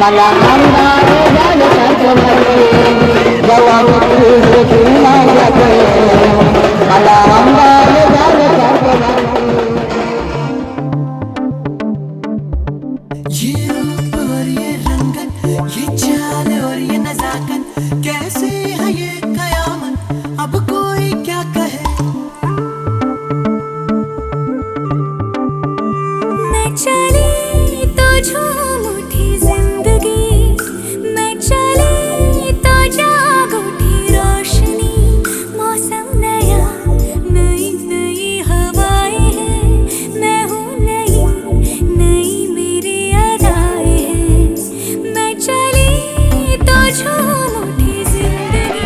मला अंगार झाल्यासारखं वाटतंय जेव्हा मी तुझं लागतंय मला अंगार झाल्यासारखं वाटतंय ये रूप और ये रंगत ये चाल और ये नजाकत कैसे है ये कयामत अब कोई क्या कहे मैं चली तो झूम उठी जिंदगी मैं चली तो जाग उठी रोशनी मौसम नया नई नई हवाएं हैं मैं हूँ नई नई मेरी अदाएं हैं मैं चली तो झूम उठी जिंदगी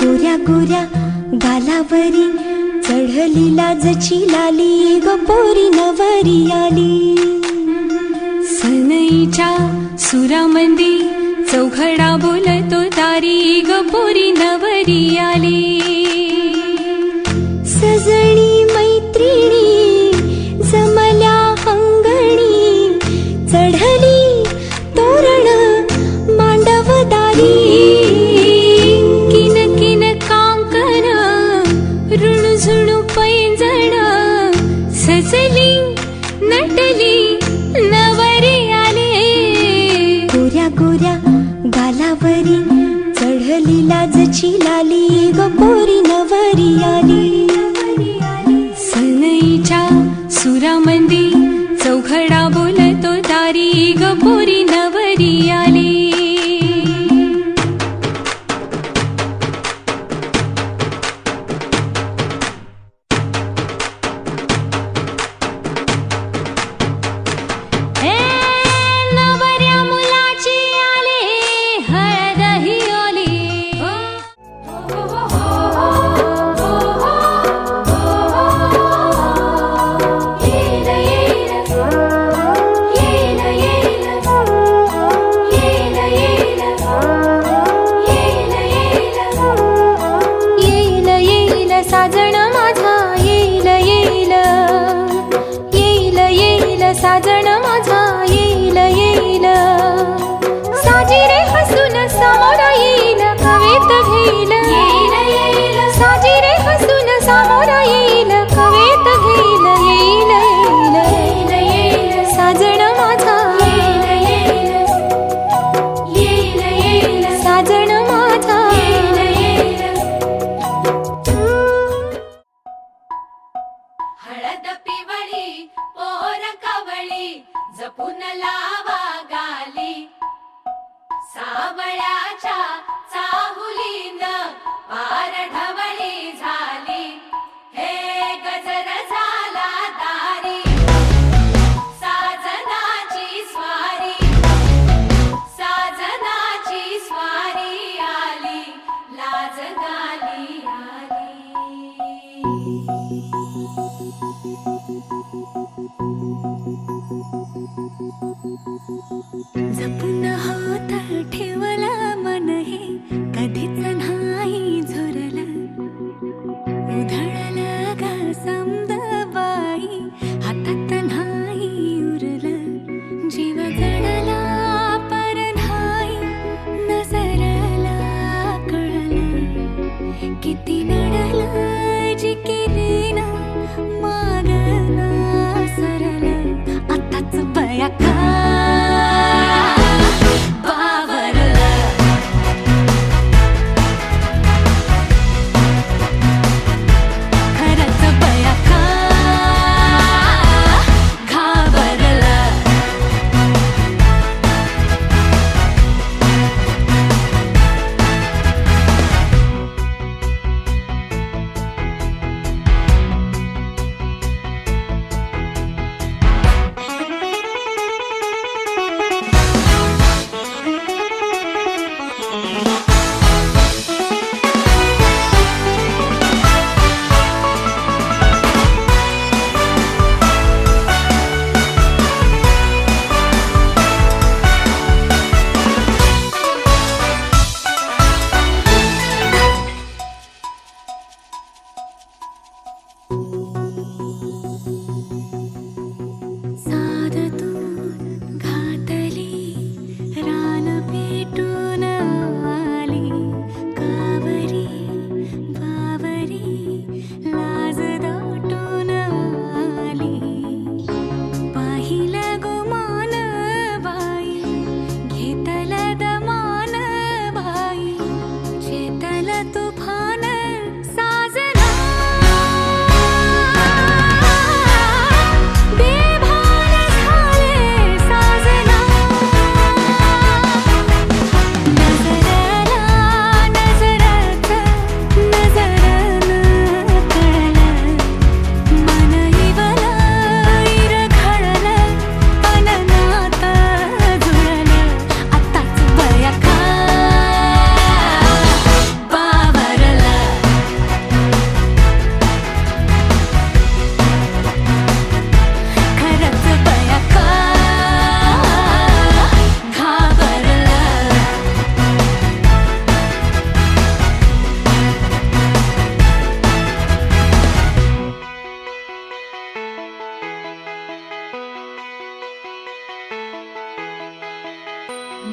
गोऱ्या गोऱ्या गालावरी चढली लाजची लाली ग पोरी नवरी आली सनईच्या सुरामंदी चौघडा बोलतो दारी ग पोरी नवरी आली सजणी मैत्रिणी जमल्या अंगणी चढली तोरण मांडव दारी ऋणझुणू पैंजण सजली नटली नवरी आले गोऱ्या गोऱ्या गालावरी चढली लाजची लाली ग पोरी नवरी आली सनईच्या सुरामंदी चौघडा बोलतो दारी ग पोरी नवरी आली साजण माझा येईल येईल साजिरे हसून समोर येईल कवेत घेईल येईल येईल साजिरे हसून समोर येईल कवेत घेईल येईल येईल येईल साजण माझा येईल येईल येईल येईल साजण माझा येईल येईल हळद पिवळी पोर कवळी जपून लावा गाली सा जांभळ्याच्या चाहुलीन पार ढवळी झाली, हे गजर झाला दारी, साजनाची स्वारी, साजनाची स्वारी आली, लाज गाली आली. जपून होत ठेवलं मन हे कधीच नाही झुरलं, उधळलं ग समद बाई हातात नाही उरलं, जीव जडला पर नाही नजरला कळलं, किती नडलं जी केली ना मागना सरलं, आताच बया का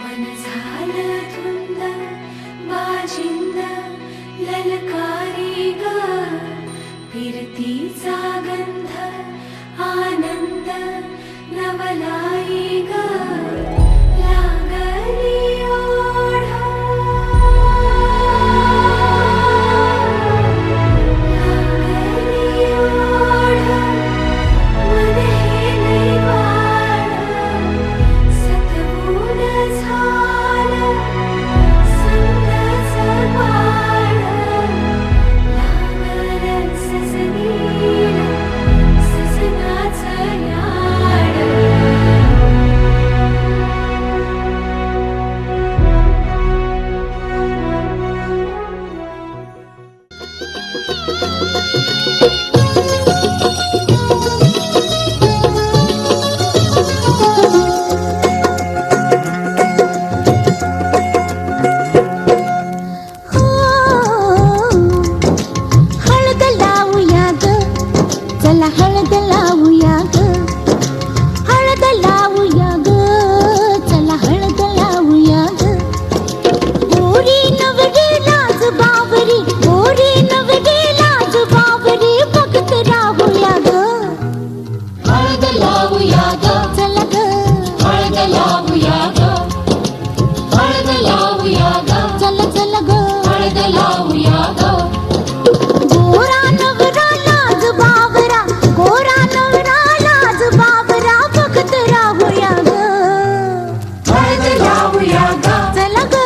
मन झालं धुंद बाजिंद ललकारी ग, फिरतीचा गंध आनंद नवलाई ग, लागली ओढा, लागली ओढा, मन हे निवाड, सतबूड झालं संगच बाळ, लागलं सजनीला सजनाचं याड. हळद लावूया ग, चला हळद लावूया ग, हळद लावूया ग, चला हळद लावूया ग. गोरी नवरी लाज बावरी, गोरी नवरी लाज बावरी, बघत राहूया ग. हळद लावूया ग, चला ग, हळद लावूया ग, हळद लावूया ग, चला चला ग. हळद लावूया ग. गोरा नवरा लाज बावरा, गोरा नवरा लाज बावरा, बघत राहूया ग. हळद लावूया ग, चला ग,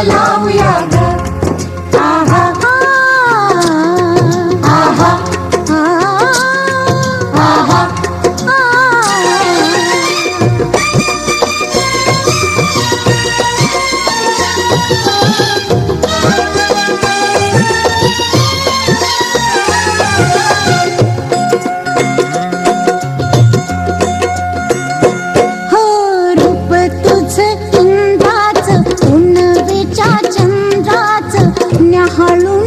लावूया ग आहा आहा आहा हो रूप तुझं इंद्राचं उन्नवेच्या चंद्राचं न्याहाळून